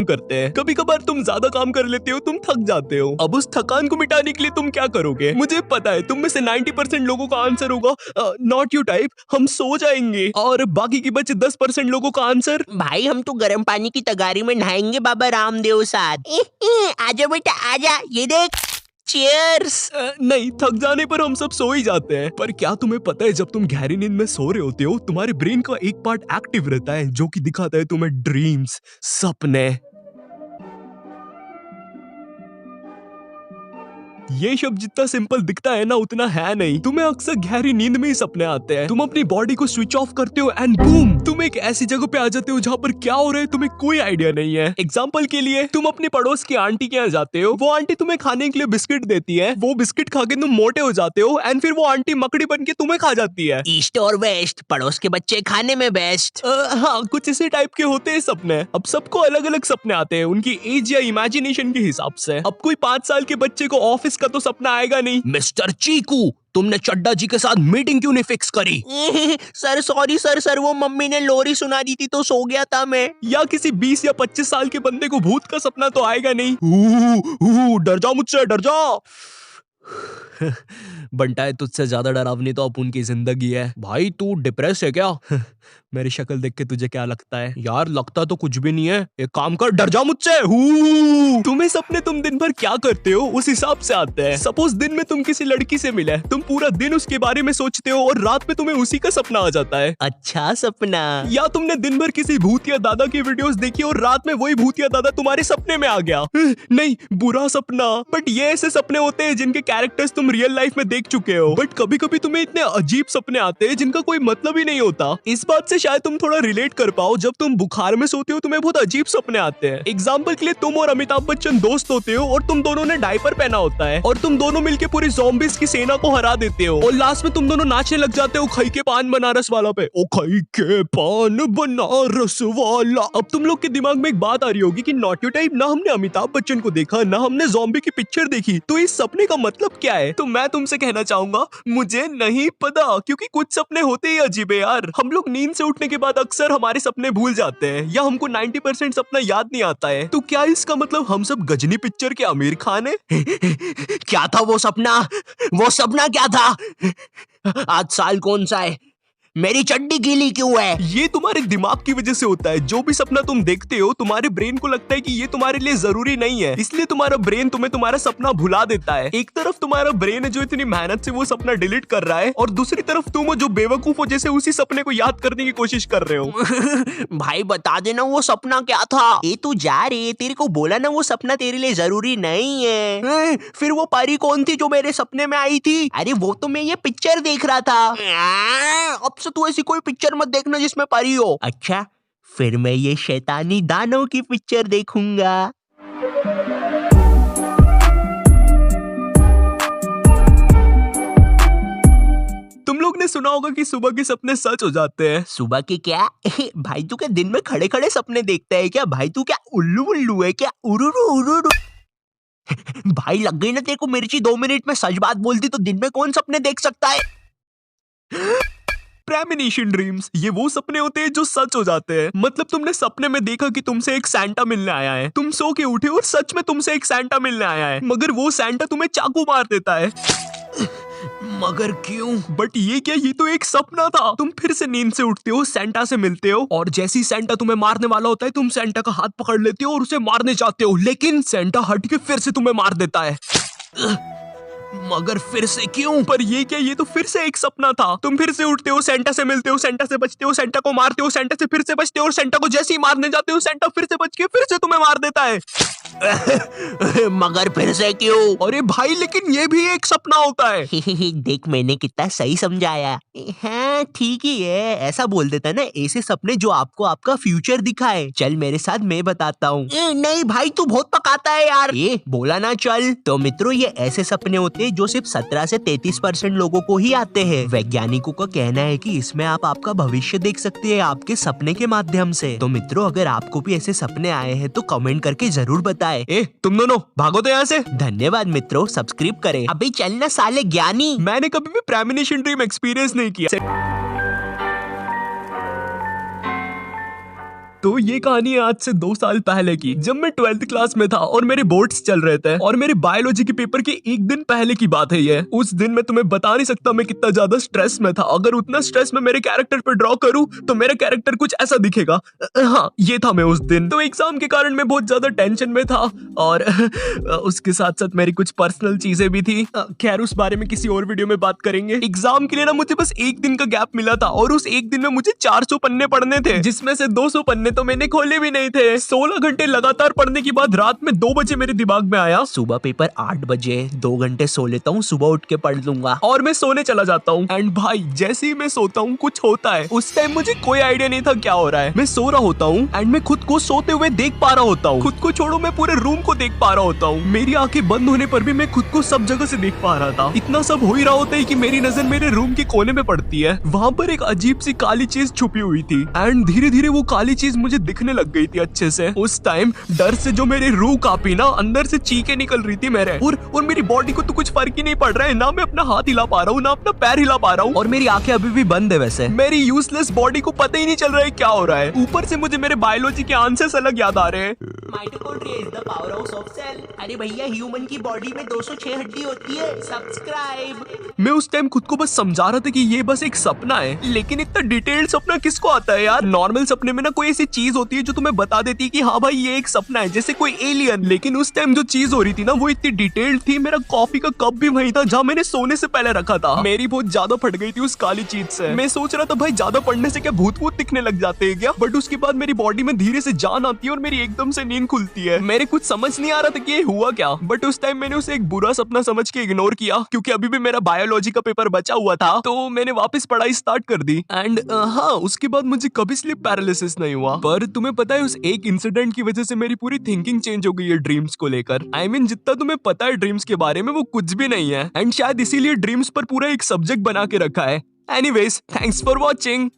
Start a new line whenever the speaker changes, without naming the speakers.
करते हैं। कभी कभार तुम ज्यादा काम कर लेते हो, तुम थक जाते हो। अब उस थकान को मिटाने के लिए तुम क्या करोगे? मुझे पता है तुम में से 90% लोगों का आंसर होगा नॉट यू टाइप, हम सो जाएंगे। और बाकी के बचे 10% लोगों का आंसर,
भाई हम तो गर्म पानी की तगारी में नहाएंगे बाबा रामदेव साथ। आजा बेटा आजा, ये देख चीयर्स।
नहीं, थक जाने पर हम सब सो ही जाते हैं। पर क्या तुम्हें पता है जब तुम गहरी नींद में सो रहे होते हो, तुम्हारे ब्रेन का एक पार्ट एक्टिव रहता है जो कि दिखाता है तुम्हें ड्रीम्स, सपने। ये शब्द जितना सिंपल दिखता है ना, उतना है नहीं। तुम्हें अक्सर गहरी नींद में ही सपने आते हैं। तुम अपनी बॉडी को स्विच ऑफ करते हो एंड बूम, तुम एक ऐसी जगह पे आ जाते हो जहाँ पर क्या हो रहा है तुम्हें कोई आइडिया नहीं है। एग्जाम्पल के लिए, तुम अपनी पड़ोस की आंटी के यहाँ जाते हो, वो आंटी तुम्हें खाने के लिए बिस्किट देती है, वो बिस्किट खा के तुम मोटे हो जाते हो एंड फिर वो आंटी मकड़ी बन के तुम्हें खा जाती है।
ईस्ट और वेस्ट, पड़ोस के बच्चे खाने में बेस्ट।
हाँ, कुछ इसी टाइप के होते हैं सपने। अब सबको अलग अलग सपने आते हैं उनकी एज या इमेजिनेशन के हिसाब से। अब कोई 5 साल के बच्चे को ऑफिस का तो सपना आएगा नहीं,
मिस्टर चीकू तुमने चड्डा जी के साथ मीटिंग क्यों नहीं फिक्स करी? सर सॉरी सर वो मम्मी ने लोरी सुना दी थी तो सो गया था मैं।
या किसी 20 या 25 साल के बंदे को भूत का सपना तो आएगा नहीं। डर जा मुझसे, डर जा। बंटा है, तुझसे ज्यादा डरावनी तो अब उनकी जिंदगी है। भाई तू डिप्रेस है क्या? मेरी शक्ल देख के तुझे क्या लगता है? यार लगता तो कुछ भी नहीं है। एक काम कर, डर जा मुझसे। तुम्हें सपने तुम दिन भर क्या करते हो उस हिसाब से आते हैं। सपोज दिन में तुम किसी लड़की से मिले, तुम पूरा दिन उसके बारे में सोचते हो और रात में तुम्हें उसी का सपना आ जाता है।
अच्छा सपना।
या तुमने दिन भर किसी भूतिया दादा की वीडियोस देखी और रात में वही भूतिया दादा तुम्हारे सपने में आ गया। नहीं, बुरा सपना। बट ये ऐसे सपने होते हैं जिनके कैरेक्टर्स तुम रियल लाइफ में देख चुके हो। बट कभी कभी तुम्हें इतने अजीब सपने आते हैं जिनका कोई मतलब ही नहीं होता। इस बात से शायद तुम थोड़ा रिलेट कर पाओ। जब तुम बुखार में सोते हो तुम्हें बहुत अजीब सपने आते हैं। एग्जाम्पल के लिए, तुम और अमिताभ बच्चन दोस्त होते हो और तुम दोनों ने डायपर पहना होता है और तुम दोनों मिलके पूरी ज़ॉम्बीज़ की सेना को हरा देते हो और लास्ट में तुम दोनों नाचने लग जाते हो खई के पान बनारस वाला पे। ओ खई के पान बनारस वाला। अब तुम लोग के दिमाग में एक बात आ रही होगी कि नॉट यू टाइप, ना हमने अमिताभ बच्चन को देखा, ना हमने ज़ॉम्बी की पिक्चर देखी, तो इस सपने का मतलब क्या है? तो मैं तुमसे कहना चाहूंगा, मुझे नहीं पता, क्योंकि कुछ सपने होते ही अजीब है यार। हम लोग नींद से उठने के बाद अक्सर हमारे सपने भूल जाते हैं या हमको 90% सपना याद नहीं आता है। तो क्या इसका मतलब हम सब गजनी पिक्चर के आमिर खान है?
क्या था वो सपना? वो सपना क्या था? आज साल कौन सा है? मेरी चड्डी गीली क्यों है?
ये तुम्हारे दिमाग की वजह से होता है। जो भी सपना तुम देखते हो, तुम्हारे ब्रेन को लगता है कि ये तुम्हारे लिए जरूरी नहीं है, इसलिए तुम्हारा ब्रेन तुम्हें तुम्हारा सपना भुला देता है। एक तरफ तुम्हारा ब्रेन है जो इतनी मेहनत से वो सपना डिलीट कर रहा है और दूसरी तरफ तुम हो जो बेवकूफ हो जैसे उसी सपने को याद करने की कोशिश कर रहे हो।
भाई बता देना वो सपना क्या था? ये तू जा रे, तेरे को बोला ना वो सपना तेरे लिए जरूरी नहीं है।
फिर वो परी कौन थी जो मेरे सपने में आई थी?
अरे वो तो मैं ये पिक्चर देख रहा था।
अब से तू ऐसी कोई पिक्चर मत देखना जिसमें परी हो।
अच्छा, फिर मैं ये शैतानी दानव की पिक्चर देखूंगा।
तुम लोग ने सुना होगा कि सुबह के सपने सच हो जाते हैं।
सुबह के क्या? भाई तू क्या दिन में खड़े खड़े सपने देखता है क्या? भाई तू क्या उल्लू उल्लू है क्या? उरुरु उरुरु। भाई लग गई ना तेरे को मिर्ची। 2 मिनट में सच बात बोलती तो दिन में कौन सपने देख सकता है?
प्रेमोनिशन ड्रीम्स, ये वो सपने होते हैं जो सच हो जाते हैं। मतलब तुमने सपने में देखा कि तुमसे एक सैंटा मिलने आया है, तुम सो के उठे और सच में तुमसे एक सैंटा मिलने आया है, मगर वो सैंटा तुम्हें चाकू मार देता है। मगर क्यों? बट ये क्या, ये तो एक सपना था। तुम फिर से नींद से उठते हो, सैंटा से मिलते हो और जैसी सैंटा तुम्हें मारने वाला होता है, तुम सैंटा का हाथ पकड़ लेते हो और उसे मारने जाते हो, लेकिन सैंटा हट के फिर से तुम्हें मार देता है। मगर फिर से क्यों? पर ये क्या, ये तो फिर से एक सपना था। तुम फिर से उठते हो, सेंटा से मिलते हो, सेंटा से बचते हो, सेंटा को मारते हो, सेंटा से फिर से बचते हो और सेंटा को जैसे ही मारने जाते हो, सेंटा फिर से बच के फिर से तुम्हें मार देता है।
मगर फिर से क्यों?
अरे भाई, लेकिन ये भी एक सपना होता है।
देख मैंने कितना सही समझाया। हाँ ठीक ही है, ऐसा बोल देता ना, ऐसे सपने जो आपको आपका फ्यूचर दिखाए। चल मेरे साथ, मैं बताता हूँ। नहीं भाई तू बहुत पकाता है यार।
ये बोला ना चल।
तो मित्रों, ये ऐसे सपने होते हैं जो सिर्फ 17 से 33% लोगों को ही आते हैं। वैज्ञानिकों का कहना है कि इसमें आप आपका भविष्य देख सकते हैं आपके सपने के माध्यम से। तो मित्रों, अगर आपको भी ऐसे सपने आए हैं तो कमेंट करके जरूर बताएं।
तुम दोनों भागो तो यहाँ से।
धन्यवाद मित्रों, सब्सक्राइब करें। अभी चलना साले ज्ञानी।
मैंने कभी भी प्रेमोनिशन ड्रीम एक्सपीरियंस नहीं किया। तो ये कहानी है आज से 2 साल पहले की, जब मैं 12th क्लास में था और मेरे बोर्ड्स चल रहे थे और मेरे बायोलॉजी के पेपर के एक दिन पहले की बात है ये। उस दिन मैं तुम्हें बता नहीं सकता मैं कितना ज्यादा स्ट्रेस में था। अगर उतना स्ट्रेस मैं मेरे कैरेक्टर पे ड्रॉ करूं तो मेरा कैरेक्टर कुछ ऐसा दिखेगा। हाँ, ये था मैं उस दिन। तो एग्जाम के कारण मैं बहुत ज्यादा टेंशन में था और उसके साथ साथ मेरी कुछ पर्सनल चीजें भी थी। खैर, उस बारे में किसी और वीडियो में बात करेंगे। एग्जाम के लिए ना मुझे बस एक दिन का गैप मिला था और उस एक दिन में मुझे 400 पन्ने पढ़ने थे, जिसमें से 200 पन्ने तो मैंने खोले भी नहीं थे। 16 घंटे लगातार पढ़ने के बाद रात में 2 बजे मेरे दिमाग में आया
सुबह पेपर 8 बजे, 2 घंटे सो लेता हूँ, सुबह उठ के पढ़ लूंगा।
और मैं सोने चला जाता हूँ। एंड भाई जैसे ही मैं सोता हूँ कुछ होता है। उस टाइम मुझे कोई आइडिया नहीं था क्या हो रहा है। मैं सो रहा होता हूँ एंड मैं खुद को सोते हुए देख पा रहा होता हूँ। खुद को छोड़ो, मैं पूरे रूम को देख पा रहा होता हूँ। मेरी आंखें बंद होने पर भी मैं खुद को सब जगह से देख पा रहा था। इतना सब हो ही रहा होता है कि मेरी नजर मेरे रूम के कोने में पड़ती है। वहाँ पर एक अजीब सी काली चीज छुपी हुई थी एंड धीरे धीरे वो काली चीज मुझे दिखने लग गई थी अच्छे से। उस टाइम डर से जो मेरी रूह कांपी ना, अंदर से चीखें निकल रही थी मेरे। और मेरी बॉडी को तो कुछ फर्क ही नहीं पड़ रहा है, ना मैं अपना हाथ हिला पा रहा हूँ ना अपना पैर हिला पा रहा हूँ।
और मेरी आंखें अभी भी बंद है वैसे।
मेरी यूजलेस बॉडी को पता ही नहीं चल रहा है क्या हो रहा है। ऊपर से मुझे मेरे बायोलॉजी के आंसर्स अलग याद आ रहे हैं।
Mitochondria is the power house of cell. अरे भैया, ह्यूमन की बॉडी में 206 हड्डी होती है। सब्सक्राइब।
मैं उस टाइम खुद को बस समझा रहा था कि ये बस एक सपना है, लेकिन इतना डिटेल्ड सपना किसको आता है यार। नॉर्मल सपने में ना कोई ऐसी चीज होती है जो तुम्हें बता देती है कि हाँ भाई ये एक सपना है, जैसे कोई एलियन। लेकिन उस टाइम जो चीज हो रही थी ना वो इतनी डिटेल्ड थी। मेरा कॉफी का कप भी वही था जहाँ मैंने सोने से पहले रखा था। मेरी बहुत ज्यादा फट गई थी उस काली चीज से। मैं सोच रहा था भाई ज्यादा पढ़ने से क्या भूत वूत दिखने लग जाते हैं क्या। बट उसके बाद मेरी बॉडी में धीरे से जान आती है और मेरी एकदम से नींद खुलती है। मेरे कुछ समझ नहीं आ रहा था कि ये हुआ क्या। बट उस टाइम मैंने उसे एक बुरा सपना समझ के इग्नोर किया, क्योंकि अभी भी मेरा बायोलॉजी का पेपर बचा हुआ था। तो मैंने वापस पढ़ाई स्टार्ट कर दी। एंड हाँ, उसके बाद मुझे कभी स्लीप पैरालिसिस नहीं हुआ। पर तुम्हें पता है उस एक इंसिडेंट की वजह से मेरी पूरी थिंकिंग चेंज हो गई है ड्रीम्स को लेकर। आई मीन जितना तुम्हें पता है ड्रीम्स के बारे में वो कुछ भी नहीं है। एंड शायद इसीलिए ड्रीम्स पर पूरा एक सब्जेक्ट बना के रखा है। Anyways, thanks for watching.